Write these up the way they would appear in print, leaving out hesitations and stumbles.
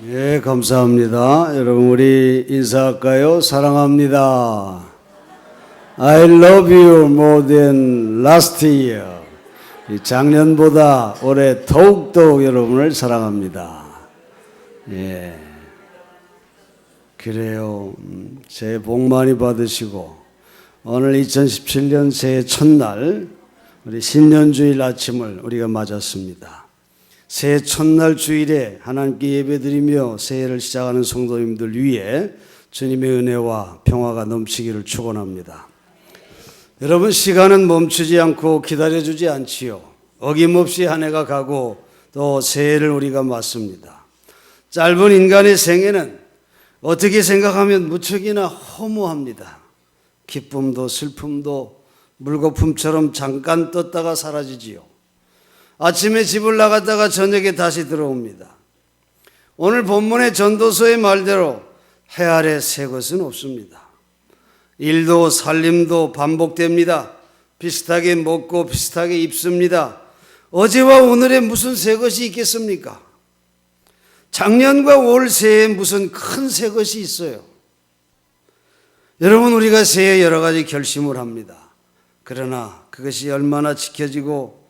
예, 감사합니다. 여러분, 우리 인사할까요? 사랑합니다. I love you more than last year. 작년보다 올해 더욱더 여러분을 사랑합니다. 예. 그래요. 새해 복 많이 받으시고, 오늘 2017년 새해 첫날, 우리 신년주일 아침을 우리가 맞았습니다. 새해 첫날 주일에 하나님께 예배드리며 새해를 시작하는 성도님들 위해 주님의 은혜와 평화가 넘치기를 축원합니다. 여러분, 시간은 멈추지 않고 기다려주지 않지요. 어김없이 한 해가 가고 또 새해를 우리가 맞습니다. 짧은 인간의 생애는 어떻게 생각하면 무척이나 허무합니다. 기쁨도 슬픔도 물거품처럼 잠깐 떴다가 사라지지요. 아침에 집을 나갔다가 저녁에 다시 들어옵니다. 오늘 본문의 전도서의 말대로 해 아래 새 것은 없습니다. 일도 살림도 반복됩니다. 비슷하게 먹고 비슷하게 입습니다. 어제와 오늘에 무슨 새 것이 있겠습니까? 작년과 올 새해에 무슨 큰 새 것이 있어요. 여러분, 우리가 새해 여러 가지 결심을 합니다. 그러나 그것이 얼마나 지켜지고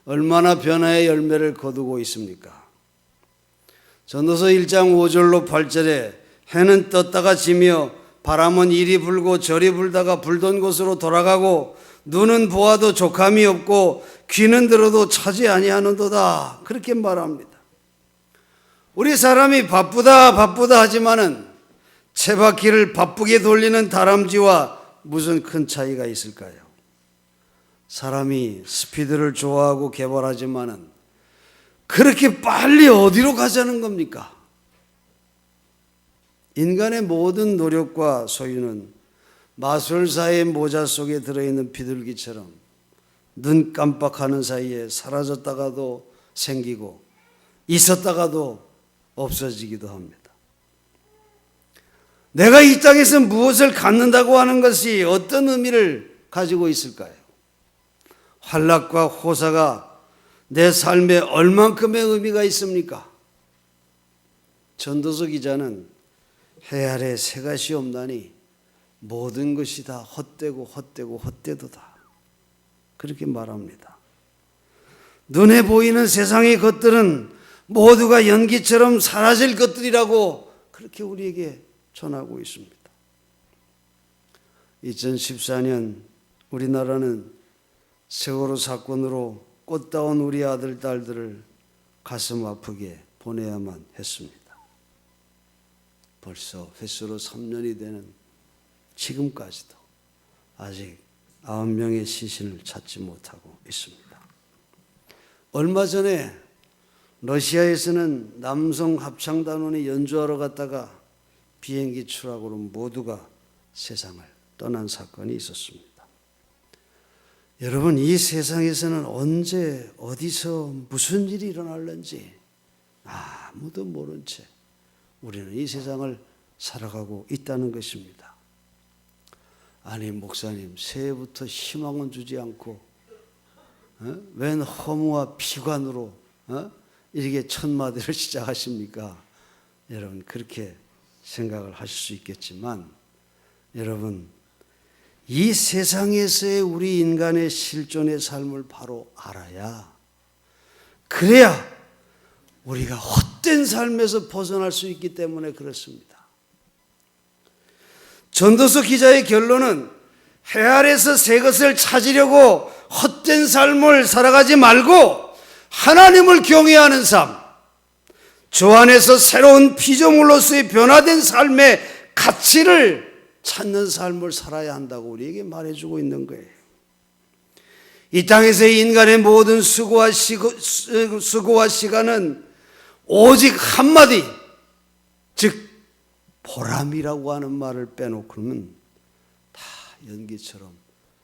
얼마나 변화의 열매를 거두고 있습니까? 전도서 1장 5절로 8절에 해는 떴다가 지며 바람은 이리 불고 저리 불다가 불던 곳으로 돌아가고 눈은 보아도 족함이 없고 귀는 들어도 차지 아니하는도다, 그렇게 말합니다. 우리 사람이 바쁘다 하지만은 쳇바퀴를 바쁘게 돌리는 다람쥐와 무슨 큰 차이가 있을까요? 사람이 스피드를 좋아하고 개발하지만은 그렇게 빨리 어디로 가자는 겁니까? 인간의 모든 노력과 소유는 마술사의 모자 속에 들어있는 비둘기처럼 눈 깜빡하는 사이에 사라졌다가도 생기고 있었다가도 없어지기도 합니다. 내가 이 땅에서 무엇을 갖는다고 하는 것이 어떤 의미를 가지고 있을까요? 환락과 호사가 내 삶에 얼만큼의 의미가 있습니까? 전도서 기자는 해 아래 새 것이 없나니 모든 것이 다 헛되고 헛되도다, 그렇게 말합니다. 눈에 보이는 세상의 것들은 모두가 연기처럼 사라질 것들이라고 그렇게 우리에게 전하고 있습니다. 2014년 우리나라는 세월호 사건으로 꽃다운 우리 아들, 딸들을 가슴 아프게 보내야만 했습니다. 벌써 횟수로 3년이 되는 지금까지도 아직 9명의 시신을 찾지 못하고 있습니다. 얼마 전에 러시아에서는 남성 합창단원이 연주하러 갔다가 비행기 추락으로 모두가 세상을 떠난 사건이 있었습니다. 여러분, 이 세상에서는 언제 어디서 무슨 일이 일어날는지 아무도 모른 채 우리는 이 세상을 살아가고 있다는 것입니다. 아니, 목사님, 새해부터 희망은 주지 않고 웬 허무와 비관으로 이렇게 첫 마디를 시작하십니까? 여러분, 그렇게 생각을 하실 수 있겠지만, 여러분, 이 세상에서의 우리 인간의 실존의 삶을 바로 알아야, 그래야 우리가 헛된 삶에서 벗어날 수 있기 때문에 그렇습니다. 전도서 기자의 결론은 해 아래서 새 것을 찾으려고 헛된 삶을 살아가지 말고 하나님을 경외하는 삶, 주 안에서 새로운 피조물로서의 변화된 삶의 가치를 찾는 삶을 살아야 한다고 우리에게 말해주고 있는 거예요. 이 땅에서의 인간의 모든 수고와 시간은 오직 한마디, 즉 보람이라고 하는 말을 빼놓고는 다 연기처럼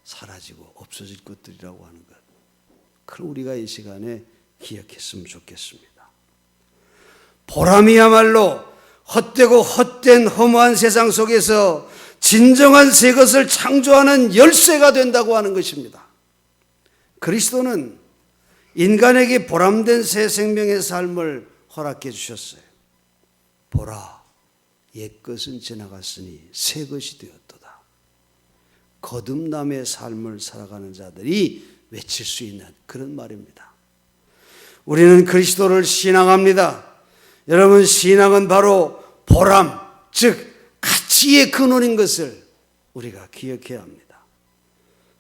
사라지고 없어질 것들이라고 하는 것, 그걸 우리가 이 시간에 기억했으면 좋겠습니다. 보람이야말로 헛되고 헛된 허무한 세상 속에서 진정한 새 것을 창조하는 열쇠가 된다고 하는 것입니다. 그리스도는 인간에게 보람된 새 생명의 삶을 허락해 주셨어요. 보라, 옛것은 지나갔으니 새 것이 되었도다. 거듭남의 삶을 살아가는 자들이 외칠 수 있는 그런 말입니다. 우리는 그리스도를 신앙합니다. 여러분, 신앙은 바로 보람, 즉 가치의 근원인 것을 우리가 기억해야 합니다.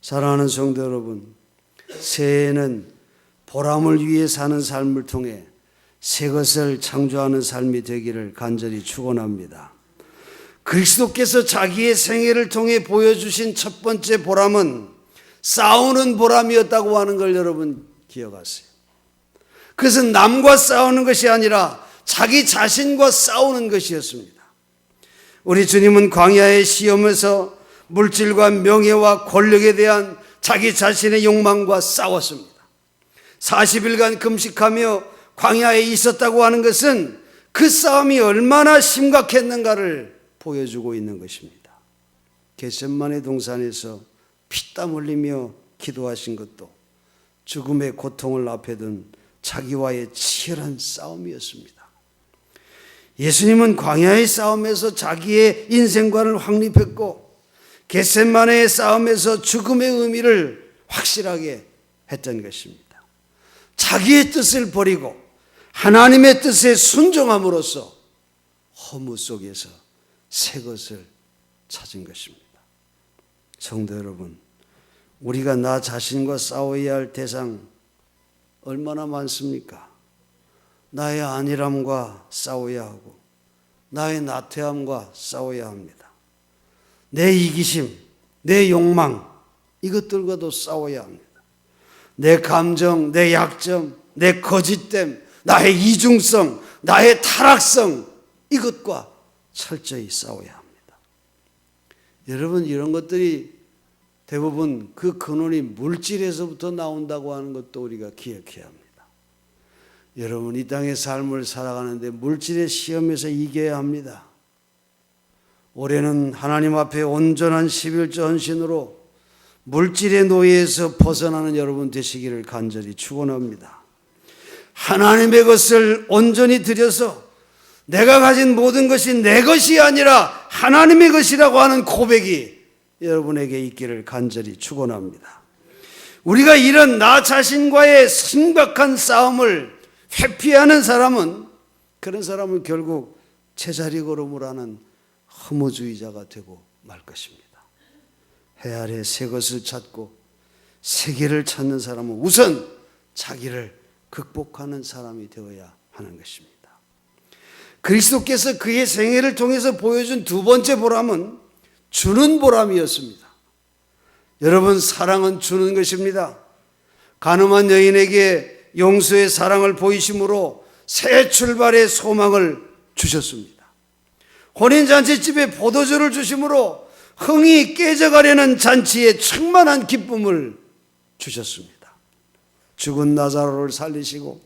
사랑하는 성도 여러분, 새해에는 보람을 위해 사는 삶을 통해 새 것을 창조하는 삶이 되기를 간절히 축원합니다. 그리스도께서 자기의 생애를 통해 보여주신 첫 번째 보람은 싸우는 보람이었다고 하는 걸 여러분 기억하세요. 그것은 남과 싸우는 것이 아니라 자기 자신과 싸우는 것이었습니다. 우리 주님은 광야의 시험에서 물질과 명예와 권력에 대한 자기 자신의 욕망과 싸웠습니다. 40일간 금식하며 광야에 있었다고 하는 것은 그 싸움이 얼마나 심각했는가를 보여주고 있는 것입니다. 겟세마네 동산에서 피땀 흘리며 기도하신 것도 죽음의 고통을 앞에 둔 자기와의 치열한 싸움이었습니다. 예수님은 광야의 싸움에서 자기의 인생관을 확립했고 겟세마네의 싸움에서 죽음의 의미를 확실하게 했던 것입니다. 자기의 뜻을 버리고 하나님의 뜻에 순종함으로써 허무 속에서 새 것을 찾은 것입니다. 성도 여러분, 우리가 나 자신과 싸워야 할 대상 얼마나 많습니까? 나의 안일함과 싸워야 하고 나의 나태함과 싸워야 합니다. 내 이기심, 내 욕망, 이것들과도 싸워야 합니다. 내 감정, 내 약점, 내 거짓됨, 나의 이중성, 나의 타락성, 이것과 철저히 싸워야 합니다. 여러분, 이런 것들이 대부분 그 근원이 물질에서부터 나온다고 하는 것도 우리가 기억해야 합니다. 여러분, 이 땅의 삶을 살아가는데 물질의 시험에서 이겨야 합니다. 올해는 하나님 앞에 온전한 11조 헌신으로 물질의 노예에서 벗어나는 여러분 되시기를 간절히 축원합니다. 하나님의 것을 온전히 드려서 내가 가진 모든 것이 내 것이 아니라 하나님의 것이라고 하는 고백이 여러분에게 있기를 간절히 축원합니다. 우리가 이런 나 자신과의 심각한 싸움을 회피하는 사람은 그런 사람은 결국 제자리 걸음을 하는 허무주의자가 되고 말 것입니다. 해 아래 새 것을 찾고 세계를 찾는 사람은 우선 자기를 극복하는 사람이 되어야 하는 것입니다. 그리스도께서 그의 생애를 통해서 보여준 두 번째 보람은 주는 보람이었습니다. 여러분, 사랑은 주는 것입니다. 가늠한 여인에게 용서의 사랑을 보이심으로 새 출발의 소망을 주셨습니다. 혼인잔치집에 포도주를 주심으로 흥이 깨져가려는 잔치에 충만한 기쁨을 주셨습니다. 죽은 나사로를 살리시고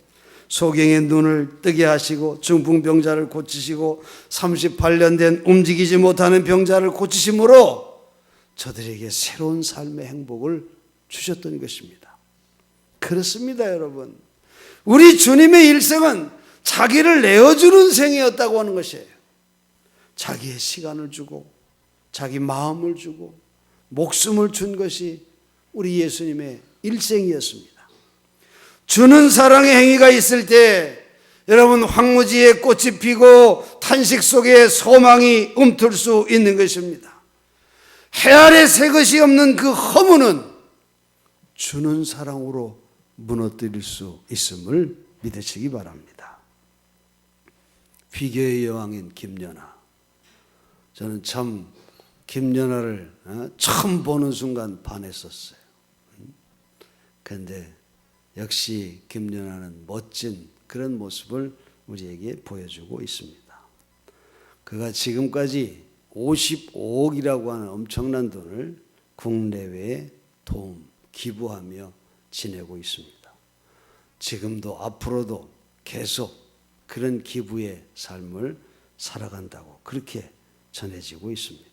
소경의 눈을 뜨게 하시고 중풍병자를 고치시고 38년 된 움직이지 못하는 병자를 고치심으로 저들에게 새로운 삶의 행복을 주셨던 것입니다. 그렇습니다, 여러분. 우리 주님의 일생은 자기를 내어주는 생이었다고 하는 것이에요. 자기의 시간을 주고 자기 마음을 주고 목숨을 준 것이 우리 예수님의 일생이었습니다. 주는 사랑의 행위가 있을 때 여러분, 황무지에 꽃이 피고 탄식 속에 소망이 움틀 수 있는 것입니다. 해 아래 새 것이 없는 그 허무는 주는 사랑으로 무너뜨릴 수 있음을 믿으시기 바랍니다. 비교의 여왕인 김연아, 저는 참 김연아를 처음 보는 순간 반했었어요. 그런데 역시 김연아는 멋진 그런 모습을 우리에게 보여주고 있습니다. 그가 지금까지 55억이라고 하는 엄청난 돈을 국내외에 도움, 기부하며 지내고 있습니다. 지금도 앞으로도 계속 그런 기부의 삶을 살아간다고 그렇게 전해지고 있습니다.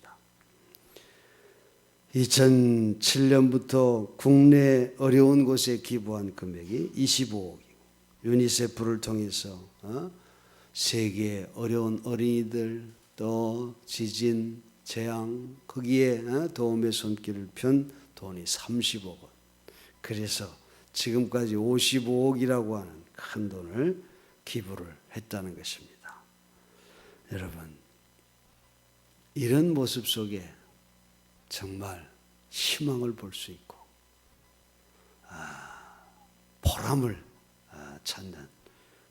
2007년부터 국내 어려운 곳에 기부한 금액이 25억이고 유니세프를 통해서 세계의 어려운 어린이들, 또 지진, 재앙, 거기에 도움의 손길을 편 돈이 30억 원. 그래서 지금까지 55억이라고 하는 큰 돈을 기부를 했다는 것입니다. 여러분, 이런 모습 속에 정말 희망을 볼 수 있고 보람을 찾는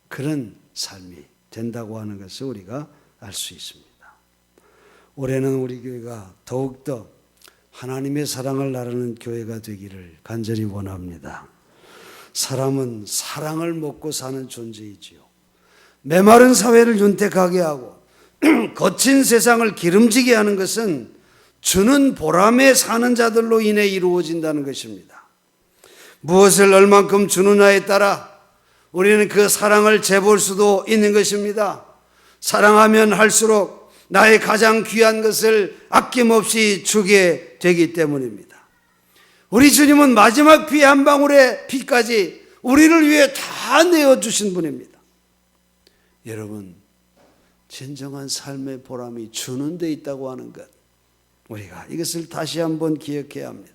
그런 삶이 된다고 하는 것을 우리가 알 수 있습니다. 올해는 우리 교회가 더욱더 하나님의 사랑을 나르는 교회가 되기를 간절히 원합니다. 사람은 사랑을 먹고 사는 존재이지요. 메마른 사회를 윤택하게 하고 거친 세상을 기름지게 하는 것은 주는 보람에 사는 자들로 인해 이루어진다는 것입니다. 무엇을 얼만큼 주느냐에 따라 우리는 그 사랑을 재볼 수도 있는 것입니다. 사랑하면 할수록 나의 가장 귀한 것을 아낌없이 주게 되기 때문입니다. 우리 주님은 마지막 피 한 방울의 피까지 우리를 위해 다 내어주신 분입니다. 여러분, 진정한 삶의 보람이 주는 데 있다고 하는 것, 우리가 이것을 다시 한번 기억해야 합니다.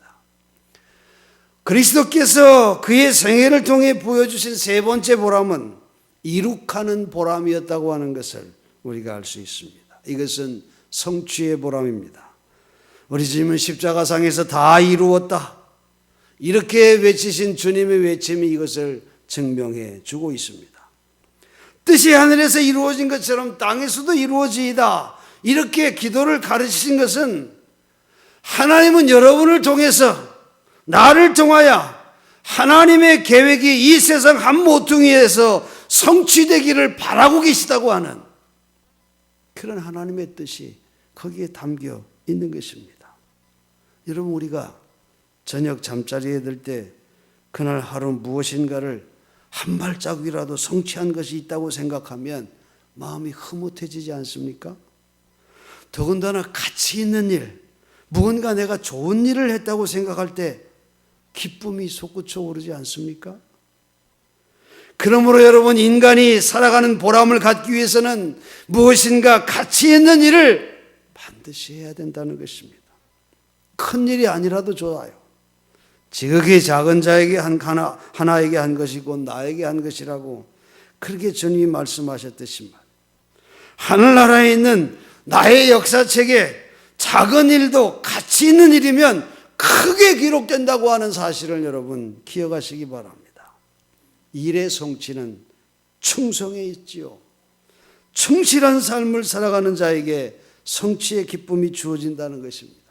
그리스도께서 그의 생애를 통해 보여주신 세 번째 보람은 이룩하는 보람이었다고 하는 것을 우리가 알 수 있습니다. 이것은 성취의 보람입니다. 우리 주님은 십자가상에서 다 이루었다, 이렇게 외치신 주님의 외침이 이것을 증명해 주고 있습니다. 뜻이 하늘에서 이루어진 것처럼 땅에서도 이루어지이다, 이렇게 기도를 가르치신 것은 하나님은 여러분을 통해서, 나를 통하여 하나님의 계획이 이 세상 한 모퉁이에서 성취되기를 바라고 계시다고 하는 그런 하나님의 뜻이 거기에 담겨 있는 것입니다. 여러분, 우리가 저녁 잠자리에 들 때 그날 하루 무엇인가를 한 발자국이라도 성취한 것이 있다고 생각하면 마음이 흐뭇해지지 않습니까? 더군다나 가치 있는 일, 무언가 내가 좋은 일을 했다고 생각할 때 기쁨이 솟구쳐 오르지 않습니까? 그러므로 여러분, 인간이 살아가는 보람을 갖기 위해서는 무엇인가 가치 있는 일을 반드시 해야 된다는 것입니다. 큰 일이 아니라도 좋아요. 지극히 작은 자에게 하나에게 한 것이고 나에게 한 것이라고 그렇게 주님이 말씀하셨듯이 하늘나라에 있는 나의 역사책에 작은 일도 가치 있는 일이면 크게 기록된다고 하는 사실을 여러분 기억하시기 바랍니다. 일의 성취는 충성에 있지요. 충실한 삶을 살아가는 자에게 성취의 기쁨이 주어진다는 것입니다.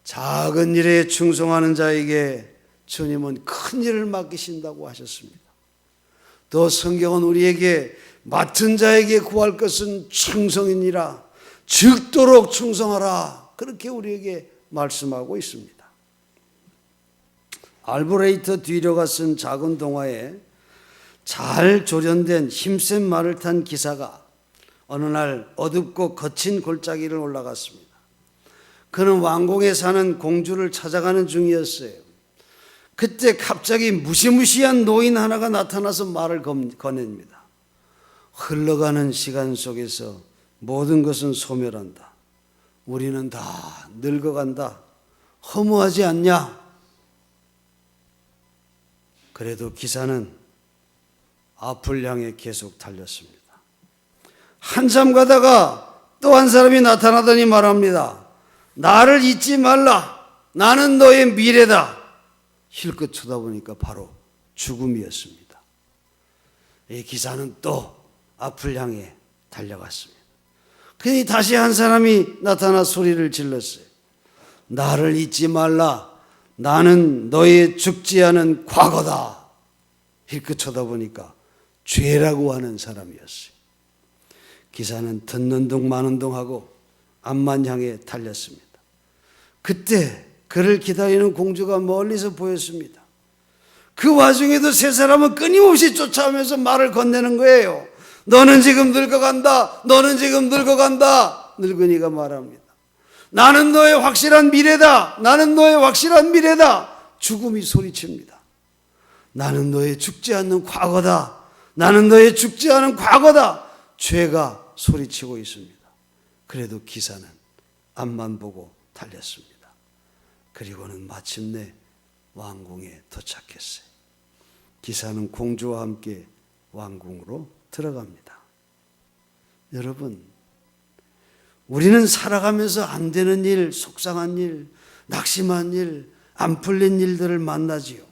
작은 일에 충성하는 자에게 주님은 큰 일을 맡기신다고 하셨습니다. 또 성경은 우리에게 맡은 자에게 구할 것은 충성이니라, 죽도록 충성하라, 그렇게 우리에게 말씀하고 있습니다. 알브레이트 뒤려가 쓴 작은 동화에 잘 조련된 힘센 말을 탄 기사가 어느 날 어둡고 거친 골짜기를 올라갔습니다. 그는 왕궁에 사는 공주를 찾아가는 중이었어요. 그때 갑자기 무시무시한 노인 하나가 나타나서 말을 거냅니다. 흘러가는 시간 속에서 모든 것은 소멸한다. 우리는 다 늙어간다. 허무하지 않냐? 그래도 기사는 앞을 향해 계속 달렸습니다. 한참 가다가 또 한 사람이 나타나더니 말합니다. 나를 잊지 말라. 나는 너의 미래다. 힐끗 쳐다보니까 바로 죽음이었습니다. 이 기사는 또 앞을 향해 달려갔습니다. 그러니 다시 한 사람이 나타나 소리를 질렀어요. 나를 잊지 말라. 나는 너의 죽지 않은 과거다. 힐끗 쳐다보니까 죄라고 하는 사람이었어요. 기사는 듣는 둥 마는 둥 하고 앞만 향해 달렸습니다. 그때 그를 기다리는 공주가 멀리서 보였습니다. 그 와중에도 세 사람은 끊임없이 쫓아오면서 말을 건네는 거예요. 너는 지금 늙어간다. 너는 지금 늙어간다. 늙은이가 말합니다. 나는 너의 확실한 미래다. 나는 너의 확실한 미래다. 죽음이 소리칩니다. 나는 너의 죽지 않는 과거다. 나는 너의 죽지 않은 과거다. 죄가 소리치고 있습니다. 그래도 기사는 앞만 보고 달렸습니다. 그리고는 마침내 왕궁에 도착했어요. 기사는 공주와 함께 왕궁으로 들어갑니다. 여러분, 우리는 살아가면서 안 되는 일, 속상한 일, 낙심한 일, 안 풀린 일들을 만나지요.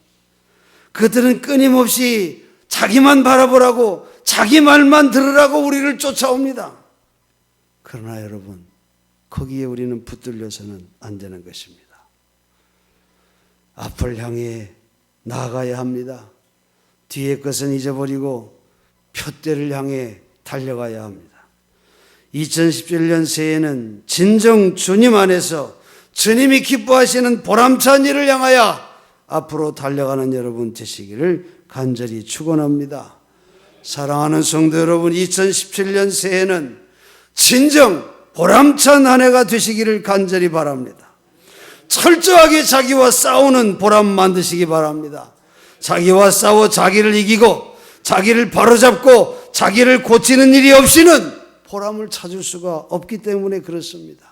그들은 끊임없이 자기만 바라보라고, 자기 말만 들으라고 우리를 쫓아옵니다. 그러나 여러분, 거기에 우리는 붙들려서는 안 되는 것입니다. 앞을 향해 나아가야 합니다. 뒤의 것은 잊어버리고 표대를 향해 달려가야 합니다. 2017년 새해는 진정 주님 안에서 주님이 기뻐하시는 보람찬 일을 향하여 앞으로 달려가는 여러분 되시기를 간절히 축원합니다. 사랑하는 성도 여러분, 2017년 새해는 진정 보람찬 한 해가 되시기를 간절히 바랍니다. 철저하게 자기와 싸우는 보람 만드시기 바랍니다. 자기와 싸워 자기를 이기고 자기를 바로잡고 자기를 고치는 일이 없이는 보람을 찾을 수가 없기 때문에 그렇습니다.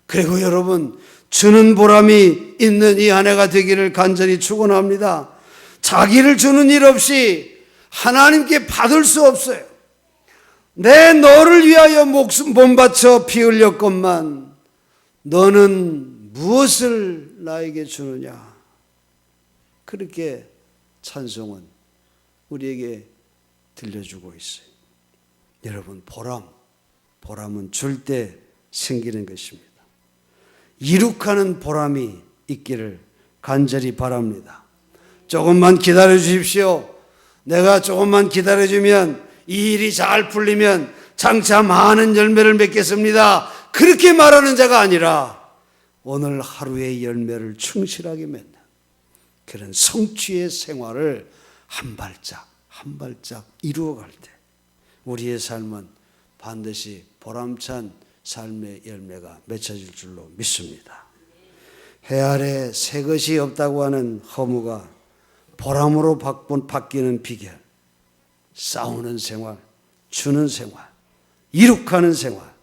그리고 여러분, 주는 보람이 있는 이 한 해가 되기를 간절히 축원합니다. 자기를 주는 일 없이 하나님께 받을 수 없어요. 내 너를 위하여 몸 바쳐 피 흘렸건만 너는 무엇을 나에게 주느냐. 그렇게 찬송은 우리에게 들려주고 있어요. 여러분, 보람은 줄 때 생기는 것입니다. 이룩하는 보람이 있기를 간절히 바랍니다. 조금만 기다려 주십시오. 내가 조금만 기다려주면 이 일이 잘 풀리면 장차 많은 열매를 맺겠습니다. 그렇게 말하는 자가 아니라 오늘 하루의 열매를 충실하게 맺는 그런 성취의 생활을 한 발짝 한 발짝 이루어갈 때 우리의 삶은 반드시 보람찬 삶의 열매가 맺혀질 줄로 믿습니다. 해 아래 새 것이 없다고 하는 허무가 보람으로 바뀌는 비결, 싸우는 생활, 주는 생활, 이룩하는 생활,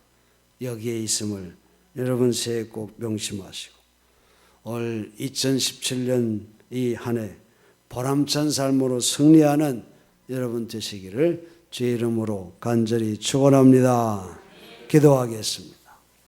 여기에 있음을 여러분 새해 꼭 명심하시고 올 2017년 이 한 해 보람찬 삶으로 승리하는 여러분 되시기를 주의 이름으로 간절히 축원합니다. 기도하겠습니다.